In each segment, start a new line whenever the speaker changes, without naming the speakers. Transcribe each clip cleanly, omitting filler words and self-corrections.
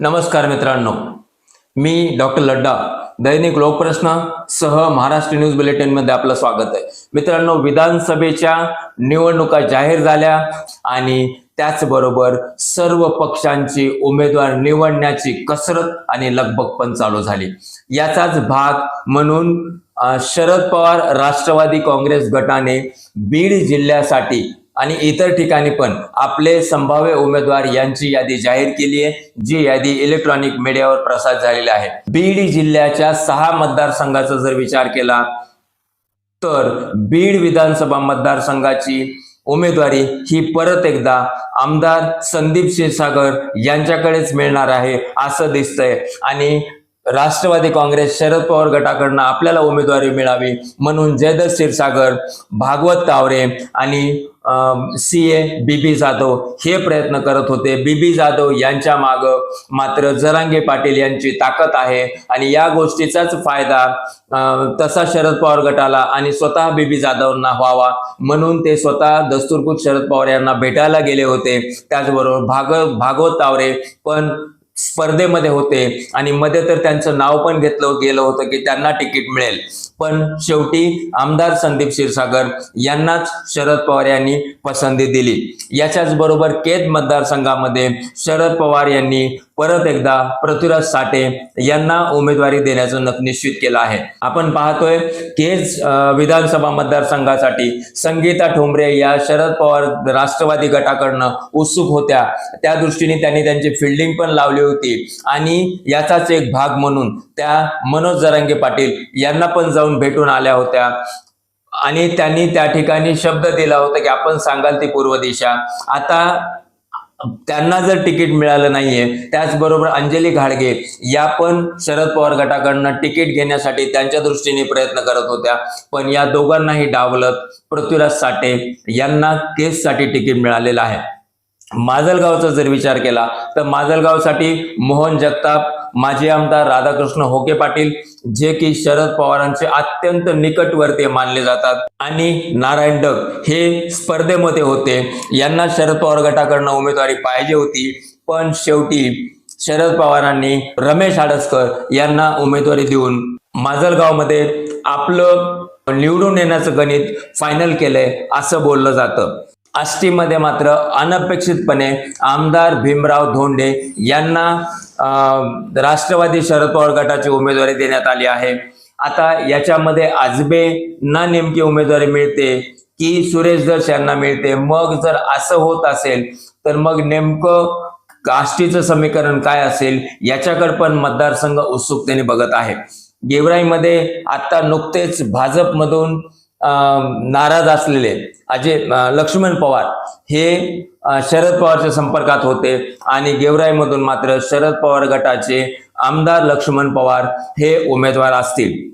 नमस्कार मित्रांनो, मी डॉक्टर लड्डा दैनिक लोकप्रश्न सह महाराष्ट्र न्यूज बुलेटिन मध्ये आपलं स्वागत आहे। मित्रांनो, विधानसभेच्या निवडणुका जाहीर झाल्या आणि त्याचबरोबर सर्व पक्षांची उमेदवार निवडण्याची कसरत आणि लगबग पण चालू झाली। याचाच भाग म्हणून शरद पवार राष्ट्रवादी काँग्रेस गटाने बीड जिल्ह्यासाठी आणि इतर ठिकाणी पण आपले संभाव्य उमेदवार यांची यादी जाहीर केली आहे, जी यादी इलेक्ट्रॉनिक मीडियावर प्रसारित झालेली आहे। बीड जिल्ह्याच्या 6 मतदारसंघाचा जर विचार केला तर बीड विधानसभा मतदारसंघाची उमेदवारी ही परत एकदा आमदार संदीप क्षीरसागर यांच्याकडेच मिळणार आहे असं दिसतंय आणि राष्ट्रवादी काँग्रेस शरद पवार गटाकडून आपल्याला उमेदवारी मिळावी म्हणून जयदत्त क्षीरसागर, भागवत तावरे आणि सीए बीबी जाधव हे प्रयत्न करत होते। बीबी जाधव यांच्या माग मात्र जरांगे पाटील यांची ताकद आहे आणि या गोष्टीचाच फायदा तसा शरद पवार गटाला आणि स्वतः बीबी जाधवना व्हावा म्हणून ते स्वतः दस्तूरखुद शरद पवार यांना भेटायला गेले होते। त्याचबरोबर भागवत तावरे पण स्पर्धेमध्ये होते आणि मध्ये तर त्यांचं नाव पण घेतलं गेलं होतं की त्यांना तिकीट मिळेल, पण शेवटी आमदार संदीप क्षीरसागर यांनाच शरद पवार यांनी पसंती दिली। याच्याच बरोबर केज मतदारसंघामध्ये शरद पवार यांनी परत एकदा पृथ्वीराज साठे यांना उमेदवारी देण्याचं निश्चित केलं आहे। आपण पाहतोय केज विधानसभा मतदारसंघासाठी संगीता ठोंबरे या शरद पवार राष्ट्रवादी गटाकडनं उत्सुक होत्या, त्या दृष्टीने त्यांनी त्यांची फिल्डिंग पण लावली होती आणि याचाच एक भाग म्हणून त्या मनोज जरांगे पाटील यांना पण जाऊन भेटून आल्या होत्या आणि त्यांनी त्या ठिकाणी शब्द दिला होता की आपण सांगाल ती पूर्व दिशा। आता त्यांना जर तिकीट मिळालं नाहीये, त्याचबरोबर अंजली घाडगे या पण शरद पवार गटाकडनं तिकीट घेण्यासाठी त्यांच्या दृष्टीने प्रयत्न करत होत्या, पण या दोघांनाही डावलत पृथ्वीराज साठे यांना केससाठी तिकीट मिळालेलं आहे। माजलगावचा जर विचार केला तर माजलगावसाठी मोहन जगताप, माजी आमदार राधाकृष्ण होके पाटील जे की शरद पवारांचे अत्यंत निकटवर्तीय मानले जातात आणि नारायण डग हे स्पर्धेमध्ये होते। यांना शरद पवार गटाकडनं उमेदवारी पाहिजे होती, पण शेवटी शरद पवारांनी रमेश आडसकर यांना उमेदवारी देऊन माजलगावमध्ये आपलं निवडून येण्याचं गणित फायनल केलंय असं बोललं जातं। आष्टीमध्ये मात्र अनपेक्षितपणे आमदार भीमराव धोंडे यांना राष्ट्रवादी शरद पवार गटाची उमेदवारी देण्यात आली आहे। आता याच्यामध्ये आजबेंना नेमकी उमेदवारी मिळते की सुरेश दस यांना मिळते, मग जर असं होत असेल तर मग नेमकं आष्टीचं समीकरण काय असेल याच्याकडे पण मतदारसंघ उत्सुकतेने बघत आहे। गेवराईमध्ये आता नुकतेच भाजपमधून नाराज असलेले लक्ष्मण पवार हे शरद पवारच्या संपर्कात होते आणि गेवराईमधून मात्र शरद पवार गटाचे आमदार लक्ष्मण पवार हे उमेदवार असतील।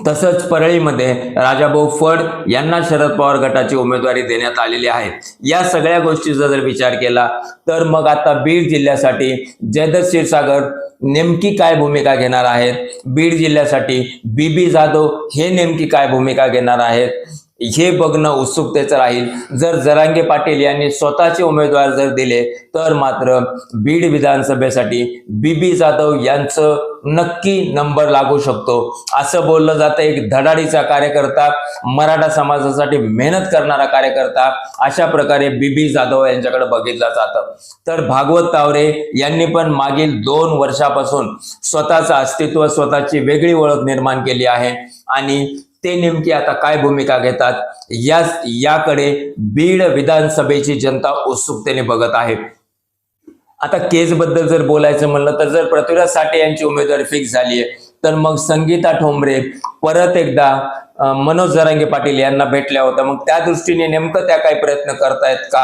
तसंच परळीमध्ये राजाभाऊ फड यांना शरद पवार गटाची उमेदवारी देण्यात आलेली आहे। या सगळ्या गोष्टीचा जर विचार केला तर मग आता बीड जिल्ह्यासाठी जयदत्त क्षीरसागर नेमकी काय भूमिका घेणार आहेत, बीड जिल्ह्यासाठी बीबी जाधव हे नेमकी काय भूमिका घेणार आहेत हे बघणं उत्सुकतेचं राहील। जर जरांगे पाटील यांनी स्वतःचे उमेदवार जर दिले तर मात्र बीड विधानसभेसाठी बीबी जाधव यांचं नक्की नंबर लागू शकतो असं बोललं जातं। एक धडाडीचा कार्यकर्ता, मराठा समाजासाठी मेहनत करणारा कार्यकर्ता अशा प्रकारे बीबी जाधव यांच्याकडे बघितलं जातं। तर भागवत तावरे यांनी पण मागील 2 वर्षापासून स्वतःचं अस्तित्व, स्वतःची वेगळी ओळख निर्माण केली आहे आणि ते नेमकी आता काय भूमिका घेतात याकडे बीड विधानसभेची जनता उत्सुकतेने बघत आहे। आता केस बद्दल जर बोलायचं म्हणलं तर जर पृथ्वीराज साठे यांची उमेदवारी फिक्स झाली आहे तर मग संगीता ठोंबरे परत एकदा मनोज जरांगे पाटील यांना भेटल्या होत्या, मग त्या दृष्टीने नेमकं त्या काही प्रयत्न करतायत का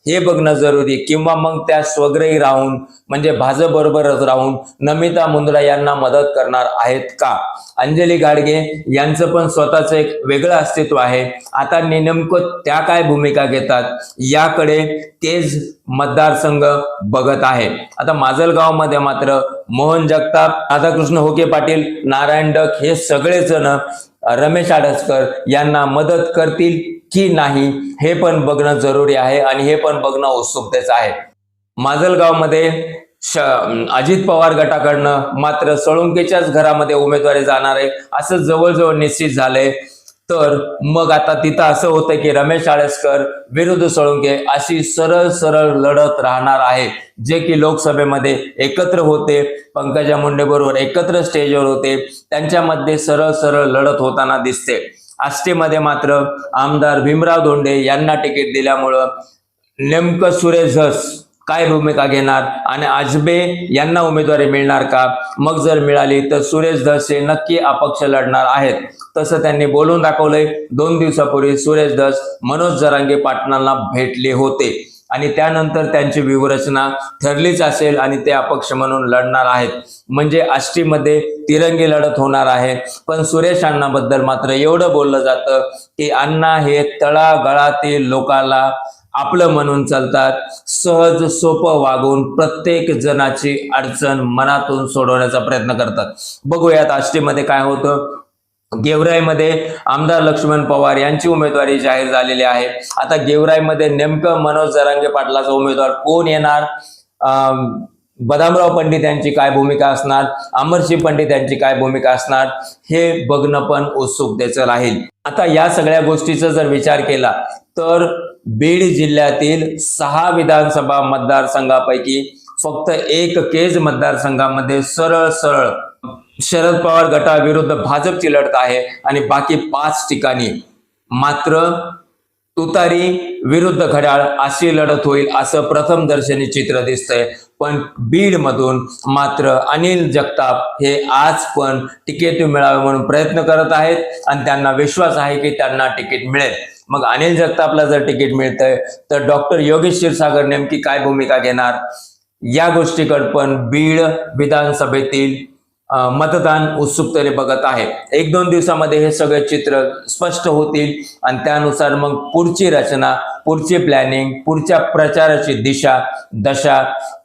हे बघणं जरुरी, किंवा मग त्या स्वग्रही राहून म्हणजे भाजप बरोबरच राहून नमिता मुंदडा यांना मदत करणार आहेत का। अंजली घाडगे यांचं पण स्वतःचं एक वेगळं अस्तित्व आहे, आता नेमकं त्या काय भूमिका घेतात याकडे केज मतदारसंघ बघत आहे। आता माजलगावमध्ये मात्र मोहन जगताप, राधाकृष्ण होके पाटील, नारायण डग हे सगळेजण रमेश आडसकर यांना मदत करतील की नाही हे पण बघणं जरुरी आहे आणि हे पण बघणं उत्सुकतेचं आहे। माजलगावमध्ये अजित पवार गटाकडनं मात्र सोळंकेच्याच घरामध्ये उमेदवारी जाणार आहे असं जवळजवळ निश्चित झालंय। तर मग आता तिथं असं होतं की रमेश आळसकर विरुद्ध सोळंके अशी सरळ सरळ लढत राहणार आहे, जे की लोकसभेमध्ये एकत्र होते, पंकजा मुंडे बरोबर एकत्र स्टेजवर होते, त्यांच्यामध्ये सरळ सरळ लढत होताना दिसते। आष्टीमध्ये मात्र आमदार भीमराव धोंडे यांना तिकीट दिल्यामुळं नेमकं सुरेश धस काय भूमिका घेणार आणि आजबे यांना उमेदवारी मिळणार का? मग जर मिळाली तर सुरेश धस हे नक्की अपक्ष लढणार आहेत, तसं त्यांनी बोलून दाखवलंय। 2 दिवसापूर्वी सुरेश धस मनोज जरांगे पाटलांना भेटले होते आणि त्यानंतर त्यांची व्यूहरचना ठरलीच असेल आणि ते अपक्ष म्हणून लढणार आहेत, म्हणजे आष्टीमध्ये तिरंगी लढत होणार आहे। पण सुरेश अण्णाबद्दल मात्र एवढं बोललं जातं की अण्णा हे तळागाळातील लोकांना आपलं म्हणून चालतात, सहज सोपं वागून प्रत्येक जणाची अडचण मनातून सोडवण्याचा प्रयत्न करतात। बघूयात आष्टीमध्ये काय होतं। गेवराईमध्ये आमदार लक्ष्मण पवार यांची उमेदवारी जाहीर झालेली आहे। आता गेवराईमध्ये नेमकं मनोज जरांगे पाटलाचा उमेदवार कोण येणार, बदामराव पंडित यांची काय भूमिका असणार, अमरसिंह पंडित यांची काय भूमिका असणार, हे बघणं पण उत्सुकतेचं राहील। आता या सगळ्या गोष्टीचा जर विचार केला तर बीड जिल्ह्यातील 6 विधानसभा मतदारसंघापैकी फक्त 1 केज मतदारसंघामध्ये सरळ सरळ शरद पवार गटाविरुद्ध भाजपची लढत आहे आणि बाकी 5 ठिकाणी मात्र तुतारी विरुद्ध घड्याळ अशी लढत होईल असं प्रथम दर्शनी चित्र दिसतंय। पण बीड मधून मात्र अनिल जगताप हे आज पण तिकीट मिळावे म्हणून प्रयत्न करत आहेत आणि त्यांना विश्वास आहे की त्यांना तिकीट मिळेल। मग अनिल जगतापला जर तिकीट मिळतंय तर डॉक्टर योगेश क्षीरसागर नेमकी काय भूमिका घेणार, या गोष्टीकडे पण बीड विधानसभेतील मतदान उत्सुकतेने बघत आहे। 1-2 दिवसामध्ये हे सगळे चित्र स्पष्ट होतील आणि त्यानुसार मग पुढची रचना, पुढची प्लॅनिंग, पुढच्या प्रचाराची दिशा दशा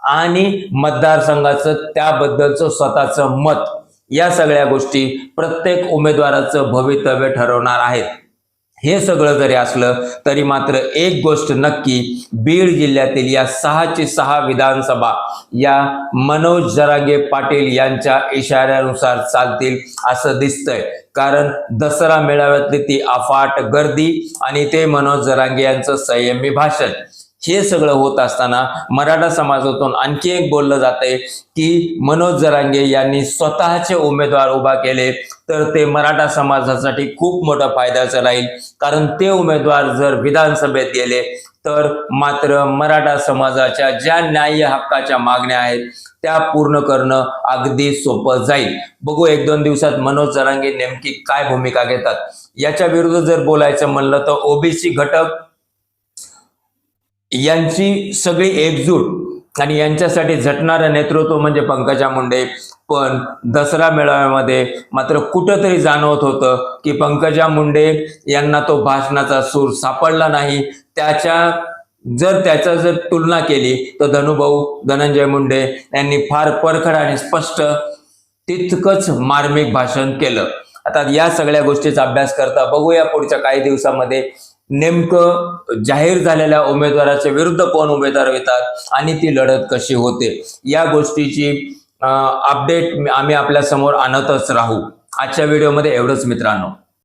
आणि मतदारसंघाचं त्याबद्दलचं स्वतःचं मत, या सगळ्या गोष्टी प्रत्येक उमेदवाराचं भवितव्य ठरवणार आहेत। हे सगळं जरी असलं तरी मात्र एक गोष्ट नक्की, बीड जिल्ह्यातील या 6ची 6 विधानसभा या मनोज जरांगे पाटील यांच्या इशाऱ्यानुसार चालतील असं दिसतंय। कारण दसरा मेळाव्यातली ती अफाट गर्दी आणि ते मनोज जरांगे यांचं संयमी भाषण, हे सगळं होत असताना मराठा समाजातून आणखी एक बोललं जातंय की मनोज जरांगे यांनी स्वतःचे उमेदवार उभा केले तर ते मराठा समाजासाठी खूप मोठा फायद्याचं राहील। कारण ते उमेदवार जर विधानसभेत गेले तर मात्र मराठा समाजाच्या ज्या न्याय्य हक्काच्या मागण्या आहेत त्या पूर्ण करणं अगदी सोपं जाईल। बघू 1-2 दिवसात मनोज जरांगे नेमकी काय भूमिका घेतात। याच्या विरुद्ध जर बोलायचं म्हणलं तर ओबीसी घटक यांची सगळी एकजूट आणि यांच्यासाठी झटणारं नेतृत्व म्हणजे पंकजा मुंडे। पण दसरा मेळाव्यामध्ये मात्र कुठंतरी जाणवत होतं की पंकजा मुंडे यांना तो भाषणाचा सूर सापडला नाही। त्याच्या जर तुलना केली तर धनुभाऊ धनंजय मुंडे यांनी फार परखड आणि स्पष्ट तितकंच मार्मिक भाषण केलं। आता या सगळ्या गोष्टीचा अभ्यास करता बघूया पुढच्या काही दिवसामध्ये नेमकं जाहीर झालेल्या उमेदवाराच्या विरुद्ध कोण उमेदवार येतात आणि ती लढत कशी होते, या गोष्टीची अपडेट आम्ही आपल्या समोर आणतच राहू। आजच्या व्हिडिओमध्ये एवढंच मित्रांनो।